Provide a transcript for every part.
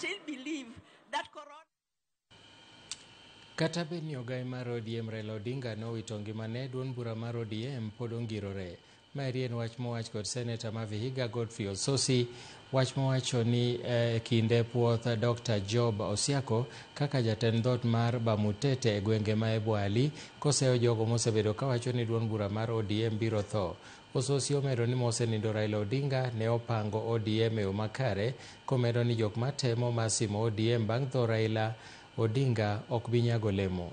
still believe that corona. Kata bed ni ogai mar ODM Raila Odinga nowito ngimane, duond bura mar ODM pod ongirore. Maeri en wach mowach kod Senator ma Vihiga Godfrey Ososi, wach mowacho ni kinde puoth Dr. Job Osiako kaka jatend dhot mar Bamutete e gwenge ma Ebwali koseyo jogo mosebedo kawacho ni duond bura mar ODM biro tho. Ososi omedo ni mosenindo Raila Odinga ne opango ODM e yo makare, komedo ni jok matemo masimo ODM bang' tho Raila Odinga ok bi nyago lemo.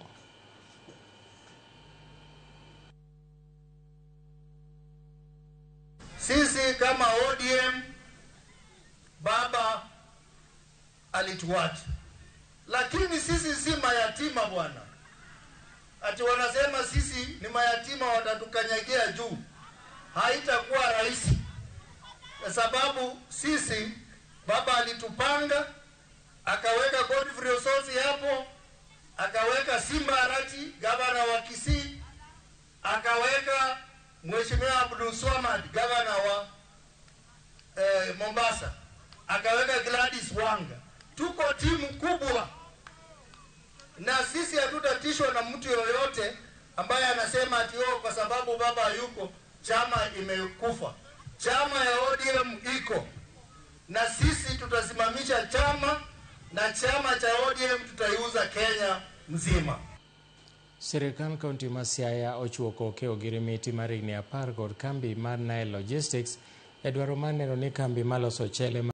Sisi kama ODM baba alituacha, lakini sisi si mayatima bwana. Ati wanasema sisi ni mayatima watatukanyagia juu. Haitakuwa rahisi, kwa sababu sisi baba alitupanga, akaweka Godfrey Ososi hapo, akaweka Simba Arati gavana wa Kisii, akaweka Mheshimiwa Abdul Swamad gavana wa Mombasa, akaweka Gladys Wanga. Tuko timu kubwa, na sisi hatutatishwa na mtu yoyote ambaye anasema ati kwa sababu baba hayuko chama imekufa. Chama ya ODM iko, na sisi tutasimamisha chama, na chama cha ODM tutaiuza Kenya mzima. Sirikal kaunti ma Siaya ochuo koke ogirimiti mar higni 10 kod kambi mar Nile Logistics e dwaro mar neno ni kambi maloso chele